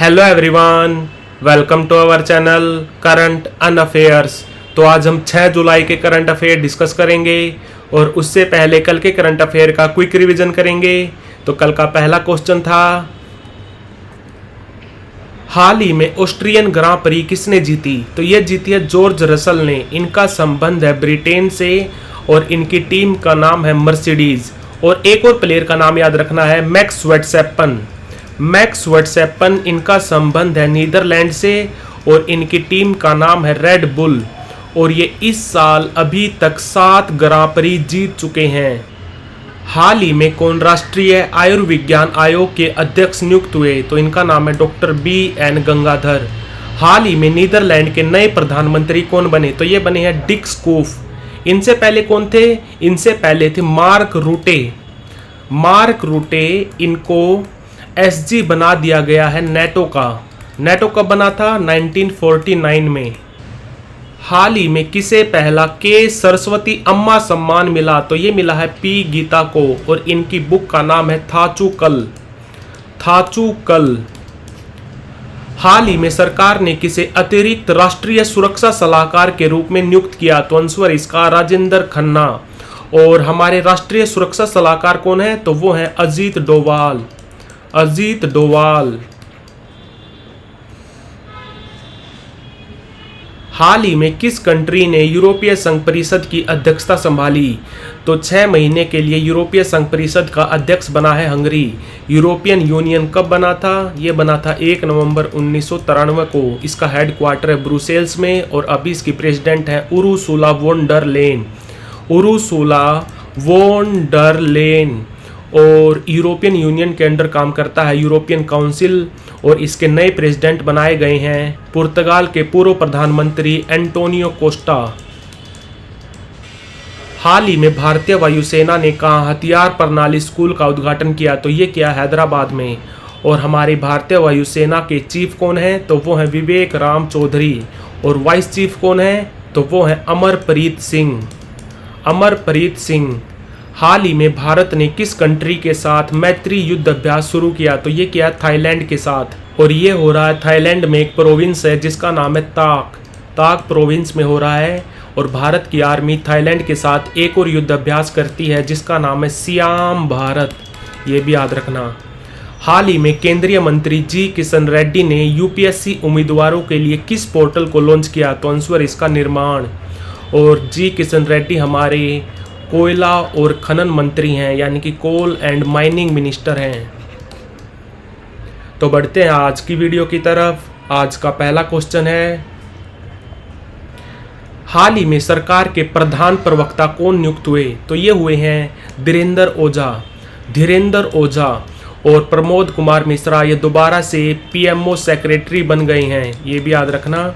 Hello everyone, welcome to our channel current and affairs. तो आज हम 6 जुलाई के करंट अफेयर डिस्कस करेंगे और उससे पहले कल के करंट अफेयर का क्विक रिवीजन करेंगे। तो कल का पहला क्वेश्चन था, हाल ही में ऑस्ट्रियन ग्रां प्री किसने जीती? तो ये जीती है जॉर्ज रसल ने। इनका संबंध है ब्रिटेन से और इनकी टीम का नाम है मर्सिडीज। और एक और प्लेयर का नाम याद रखना है, मैक्स वर्स्टैपन। मैक्स वर्स्टैपन इनका संबंध है नीदरलैंड से और इनकी टीम का नाम है रेड बुल। और ये इस साल अभी तक 7 ग्रां प्री जीत चुके हैं। हाल ही में कौन राष्ट्रीय आयुर्विज्ञान आयोग के अध्यक्ष नियुक्त हुए? तो इनका नाम है डॉक्टर BN गंगाधर। हाल ही में नीदरलैंड के नए प्रधानमंत्री कौन बने? तो ये बने हैं डिक स्कूफ। इनसे पहले कौन थे? इनसे पहले थे मार्क रूटे। मार्क रूटे, इनको SG बना दिया गया है नेटो का। नेटो कब बना था? 1949 में। हाल ही में किसे पहला के सरस्वती अम्मा सम्मान मिला? तो ये मिला है P गीता को और इनकी बुक का नाम है थाचुकल। थाचुकल। हाल ही में सरकार ने किसे अतिरिक्त राष्ट्रीय सुरक्षा सलाहकार के रूप में नियुक्त किया? तो आंसर इसका राजेंद्र खन्ना। और हमारे राष्ट्रीय सुरक्षा सलाहकार कौन है? तो वो है अजीत डोवाल। अजीत डोवाल। हाल ही में किस कंट्री ने यूरोपीय संघ परिषद की अध्यक्षता संभाली? तो 6 महीने के लिए यूरोपीय संघ परिषद का अध्यक्ष बना है हंगरी। यूरोपियन यूनियन कब बना था? ये बना था 1 नवंबर 1993 को। इसका हेडक्वार्टर है ब्रुसेल्स में और अभी इसकी प्रेसिडेंट है उर्सुला वॉन डर लेन। उर्सुला वॉन डर लेन। और यूरोपियन यूनियन के अंडर काम करता है यूरोपियन काउंसिल। और इसके नए प्रेसिडेंट बनाए गए हैं पुर्तगाल के पूर्व प्रधानमंत्री एंटोनियो कोस्टा। हाल ही में भारतीय वायुसेना ने कहा हथियार प्रणाली स्कूल का उद्घाटन किया? तो ये किया हैदराबाद में। और हमारी भारतीय वायुसेना के चीफ कौन है? तो वो है विवेक राम चौधरी। और वाइस चीफ कौन है? तो वो है अमरप्रीत सिंह। अमरप्रीत सिंह। हाल ही में भारत ने किस कंट्री के साथ मैत्री युद्ध अभ्यास शुरू किया? तो ये किया थाईलैंड के साथ। और ये हो रहा है थाईलैंड में एक प्रोविंस है जिसका नाम है ताक। ताक प्रोविंस में हो रहा है। और भारत की आर्मी थाईलैंड के साथ एक और युद्ध अभ्यास करती है जिसका नाम है सियाम भारत। ये भी याद रखना। हाल ही में केंद्रीय मंत्री जी किशन रेड्डी ने UPSC उम्मीदवारों के लिए किस पोर्टल को लॉन्च किया? तो आंसर इसका निर्माण। और जी किशन रेड्डी हमारे कोयला और खनन मंत्री हैं, यानी कि कोल एंड माइनिंग मिनिस्टर हैं। तो बढ़ते हैं आज की वीडियो की तरफ। आज का पहला क्वेश्चन है, हाल ही में सरकार के प्रधान प्रवक्ता कौन नियुक्त हुए? तो ये हुए हैं धीरेन्द्र ओझा। धीरेन्द्र ओझा और प्रमोद कुमार मिश्रा ये दोबारा से PMO सेक्रेटरी बन गए हैं, ये भी याद रखना।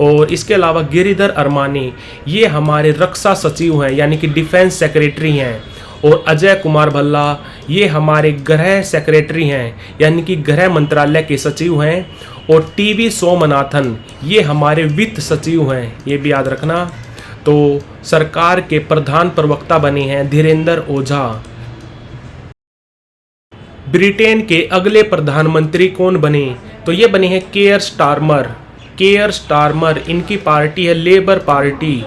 और इसके अलावा गिरिधर अरमानी ये हमारे रक्षा सचिव हैं, यानी कि डिफेंस सेक्रेटरी हैं। और अजय कुमार भल्ला ये हमारे गृह सेक्रेटरी हैं, यानी कि गृह मंत्रालय के सचिव हैं। और TV सोमनाथन ये हमारे वित्त सचिव हैं, ये भी याद रखना। तो सरकार के प्रधान प्रवक्ता बने हैं धीरेन्द्र ओझा। ब्रिटेन के अगले प्रधानमंत्री कौन बने? तो ये बने हैं केयर स्टारमर। केयर स्टारमर, इनकी पार्टी है लेबर पार्टी।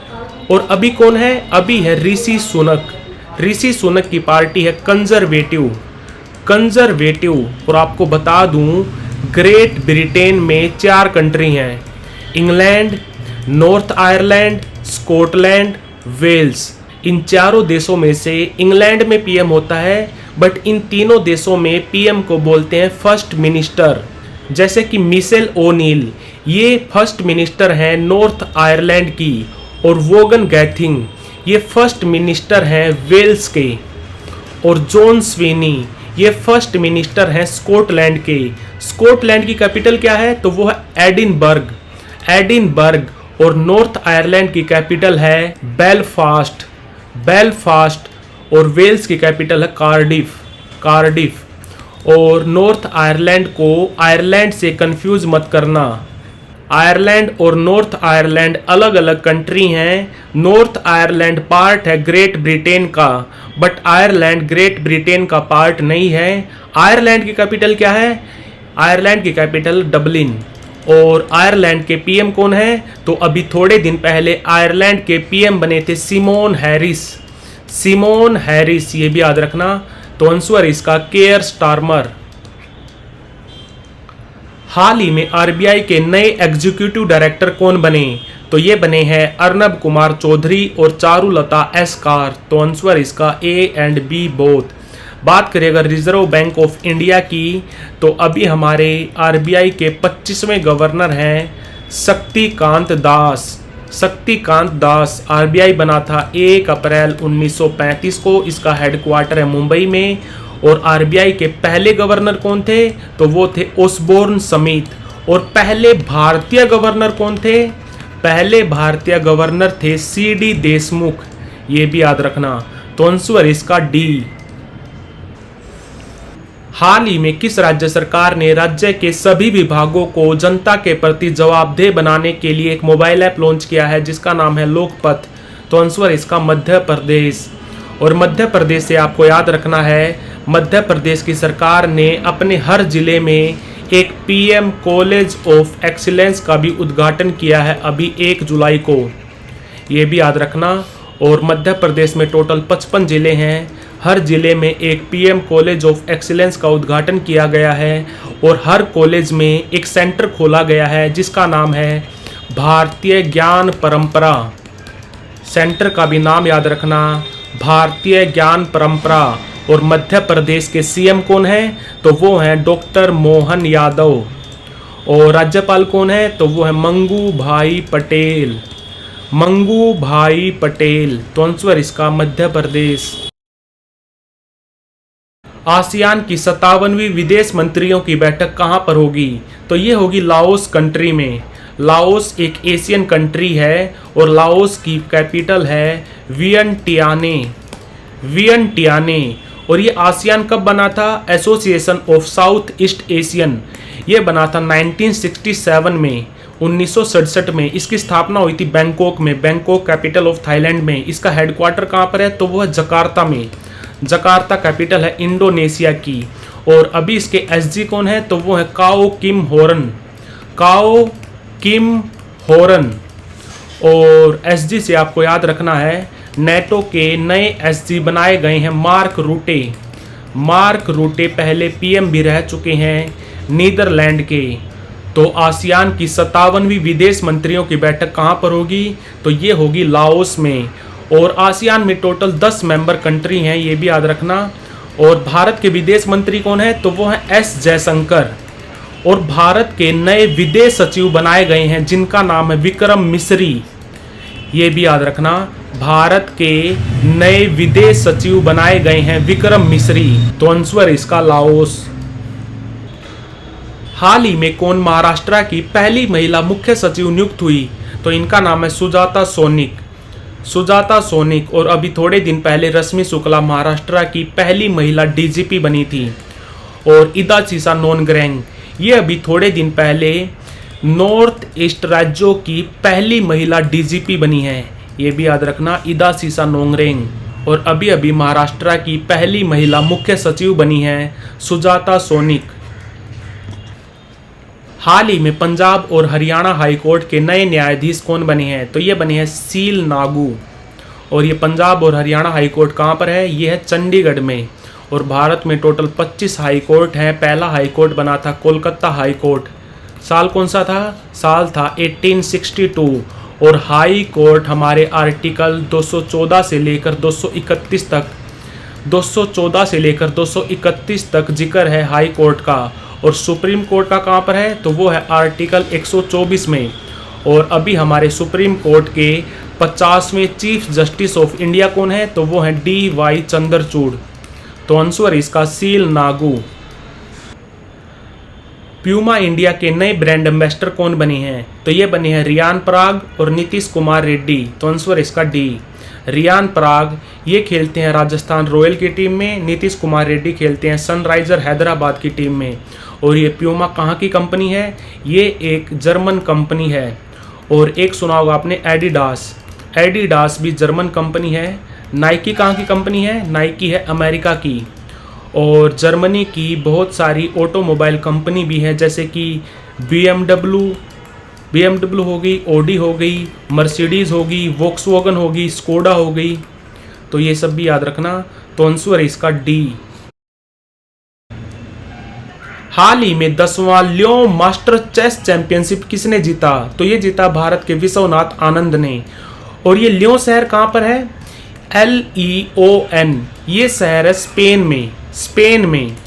और अभी कौन है? अभी है ऋषि सुनक। ऋषि सुनक की पार्टी है कंजर्वेटिव। कंजर्वेटिव। और आपको बता दूं, ग्रेट ब्रिटेन में 4 कंट्री हैं, England, north Ireland, Scotland, Wales. इन चारों देशों में से इंग्लैंड में PM होता है, बट इन तीनों देशों में PM को बोलते हैं फर्स्ट मिनिस्टर। जैसे कि मिशेल ओनील ये फर्स्ट मिनिस्टर हैं नॉर्थ आयरलैंड की। और वोगन गैथिंग ये फर्स्ट मिनिस्टर हैं वेल्स के। और जॉन स्वीनी ये फर्स्ट मिनिस्टर हैं स्कॉटलैंड के। स्कॉटलैंड की कैपिटल क्या है? तो वो है एडिनबर्ग। एडिनबर्ग। और नॉर्थ आयरलैंड की कैपिटल है बेलफास्ट। बेलफास्ट। और वेल्स की कैपिटल है कार्डिफ। कार्डिफ। और नॉर्थ आयरलैंड को आयरलैंड से कंफ्यूज मत करना। आयरलैंड और नॉर्थ आयरलैंड अलग अलग कंट्री हैं। नॉर्थ आयरलैंड पार्ट है ग्रेट ब्रिटेन का, बट आयरलैंड ग्रेट ब्रिटेन का पार्ट नहीं है। आयरलैंड की कैपिटल क्या है? आयरलैंड की कैपिटल डबलिन। और आयरलैंड के पीएम कौन है? तो अभी थोड़े दिन पहले आयरलैंड के पीएम बने थे सिमोन हैरिस। सिमोन हैरिस, ये भी याद रखना। तो आंसर इसका केयर स्टारमर। हाल ही में आरबीआई के नए एग्जीक्यूटिव डायरेक्टर कौन बने? तो ये बने हैं अर्नब कुमार चौधरी और चारुलता एसकार। तो आंसर इसका ए एंड बी बोथ। बात करें अगर रिजर्व बैंक ऑफ इंडिया की, तो अभी हमारे आरबीआई के 25वें गवर्नर हैं शक्तिकांत दास। शक्तिकांत दास, आरबीआई बना था 1 अप्रैल 1935 को। इसका हेडक्वार्टर है मुंबई में। और आरबीआई के पहले गवर्नर कौन थे? तो वो थे ओसबोर्न समित। और पहले भारतीय गवर्नर कौन थे? पहले भारतीय गवर्नर थे सीडी देशमुख। ये भी याद रखना। तो आंसर इसका डी। हाल ही में किस राज्य सरकार ने राज्य के सभी विभागों को जनता के प्रति जवाबदेह बनाने के लिए एक मोबाइल ऐप लॉन्च किया है जिसका नाम है लोकपथ? तो आंसर इसका मध्य प्रदेश। और मध्य प्रदेश से आपको याद रखना है, मध्य प्रदेश की सरकार ने अपने हर जिले में एक पीएम कॉलेज ऑफ एक्सीलेंस का भी उद्घाटन किया है अभी 1 जुलाई को। ये भी याद रखना। और मध्य प्रदेश में टोटल 55 जिले हैं। हर जिले में एक पीएम कॉलेज ऑफ एक्सीलेंस का उद्घाटन किया गया है। और हर कॉलेज में एक सेंटर खोला गया है जिसका नाम है भारतीय ज्ञान परंपरा। सेंटर का भी नाम याद रखना, भारतीय ज्ञान परंपरा। और मध्य प्रदेश के सीएम कौन हैं? तो वो हैं डॉक्टर मोहन यादव। और राज्यपाल कौन है? तो वो है मंगू भाई पटेल। मंगू भाई पटेल। तो आंसर इसका मध्य प्रदेश। आसियान की 57वीं विदेश मंत्रियों की बैठक कहाँ पर होगी? तो ये होगी लाओस कंट्री में। लाओस एक एशियन कंट्री है और लाओस की कैपिटल है वियंटियाने। वियंटियाने। और ये आसियान कब बना था? Association of south east Asian. ये बना था 1967 में, 1967 में। इसकी स्थापना हुई थी बैंकॉक में। बैंकॉक कैपिटल ऑफ थाईलैंड में। इसका हेडक्वार्टर कहाँ पर है? तो वो है जकार्ता में। जकार्ता कैपिटल है इंडोनेशिया की। और अभी इसके एसजी कौन है? तो वो है काओ किम होरन। काओ किम होरन। और एसजी से आपको याद रखना है, नेटो के नए एसजी बनाए गए हैं मार्क रूटे। मार्क रूटे पहले पीएम भी रह चुके हैं नीदरलैंड के। तो आसियान की 57वीं विदेश मंत्रियों की बैठक कहाँ पर होगी? तो ये होगी लाओस में। और आसियान में टोटल 10 मेंबर कंट्री हैं, ये भी याद रखना। और भारत के विदेश मंत्री कौन है? तो वो है एस जयशंकर। और भारत के नए विदेश सचिव बनाए गए हैं जिनका नाम है विक्रम मिस्री। ये भी याद रखना, भारत के नए विदेश सचिव बनाए गए हैं विक्रम मिस्री। तो आंसर इसका लाओस। हाल ही में कौन महाराष्ट्र की पहली महिला मुख्य सचिव नियुक्त हुई? तो इनका नाम है सुजाता सोनिक। सुजाता सोनिक। और अभी थोड़े दिन पहले रश्मि शुक्ला महाराष्ट्र की पहली महिला डीजीपी बनी थी। और इदा सीसा नोनग्रेंग, ये अभी थोड़े दिन पहले नॉर्थ ईस्ट राज्यों की पहली महिला डीजीपी बनी है। ये भी याद रखना, इदा सीसा नोंगरेंग। और अभी अभी महाराष्ट्र की पहली महिला मुख्य सचिव बनी है सुजाता सोनिक। हाल ही में पंजाब और हरियाणा हाईकोर्ट के नए न्यायाधीश कौन बने हैं? तो ये बने हैं सील नागू। और ये पंजाब और हरियाणा हाईकोर्ट कहाँ पर है? ये है चंडीगढ़ में। और भारत में टोटल 25 हाईकोर्ट हैं। पहला हाईकोर्ट बना था कोलकाता हाईकोर्ट। साल कौन सा था? साल था 1862। और हाई कोर्ट हमारे आर्टिकल 214 से लेकर 231 तक 214 से लेकर 231 तक जिक्र है हाई कोर्ट का। और सुप्रीम कोर्ट का कहाँ पर है? तो वो है आर्टिकल 124 में। और अभी हमारे सुप्रीम कोर्ट के 50वें चीफ जस्टिस ऑफ इंडिया कौन है? तो वो है DY चंद्रचूड़। तो आंसर इसका सील नागू। प्यूमा इंडिया के नए ब्रांड एम्बेसडर कौन बने हैं? तो ये बने हैं रियान पराग और नीतीश कुमार रेड्डी। तो आंसर इसका डी। रियान पराग ये खेलते हैं राजस्थान रॉयल की टीम में। नीतीश कुमार रेड्डी खेलते हैं सनराइजर हैदराबाद की टीम में। और ये प्यूमा कहाँ की कंपनी है? ये एक जर्मन कंपनी है। और एक सुना होगा आपने एडिडास। एडिडास भी जर्मन कंपनी है। नाइकी कहाँ की कंपनी है? नाइकी है अमेरिका की। और जर्मनी की बहुत सारी ऑटोमोबाइल कंपनी भी है, जैसे कि BMW हो गई, ऑडी हो गई, मर्सिडीज़ होगी, वोक्सवैगन होगी, स्कोडा हो गई। तो ये सब भी याद रखना। तो आंसर है इसका डी। हाल ही में 10वां लियों मास्टर चेस चैंपियनशिप किसने जीता? तो ये जीता भारत के विश्वनाथ आनंद ने। और ये लियों शहर कहाँ पर है? LEON, ये शहर है स्पेन में।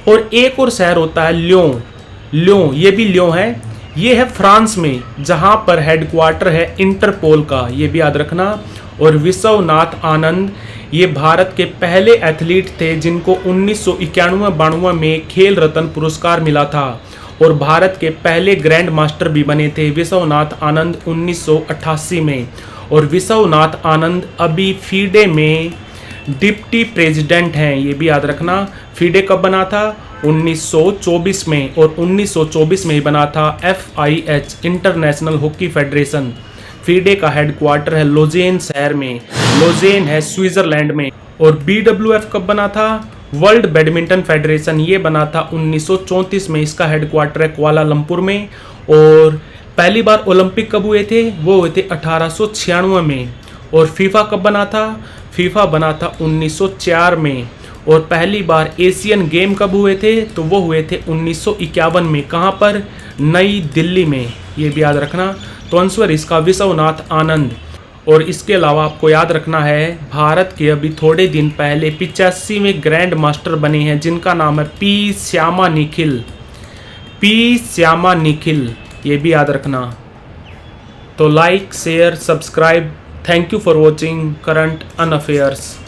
और एक और शहर होता है लियों, ये भी लियों है, ये है फ्रांस में, जहाँ पर हेडक्वार्टर है इंटरपोल का, ये भी याद रखना। और विश्वनाथ आनंद ये भारत के पहले एथलीट थे जिनको 1991-92 में खेल रत्न पुरस्कार मिला था। और भारत के पहले ग्रैंड मास्टर भी बने थे विश्वनाथ आनंद 1988 में। और विश्वनाथ आनंद अभी फीडे में डिप्टी प्रेसिडेंट हैं, ये भी याद रखना। फीडे कब बना था? 1924 में। और 1924 में ही बना था FIH, international hockey federation. FIDE का हेडक्वार्टर है लोजेन शहर में, लोजेन है स्विट्जरलैंड में। और BWF कब बना था? वर्ल्ड बैडमिंटन फेडरेशन, ये बना था 1934 में, इसका हेडक्वार्टर है कुआलालंपुर में। और पहली बार ओलंपिक कब हुए थे? वो हुए थे 1896 में। और फीफा कब बना था? फीफा बना था 1904 में। और पहली बार एशियन गेम कब हुए थे? तो वो हुए थे 1951 में। कहाँ पर? नई दिल्ली में, ये भी याद रखना। तो आंसर इसका विश्वनाथ आनंद। और इसके अलावा आपको याद रखना है भारत के अभी थोड़े दिन पहले 85वें ग्रैंड मास्टर बने हैं जिनका नाम है पी श्यामा निखिल, ये भी याद रखना। तो like, share, subscribe. Thank you for watching current and affairs.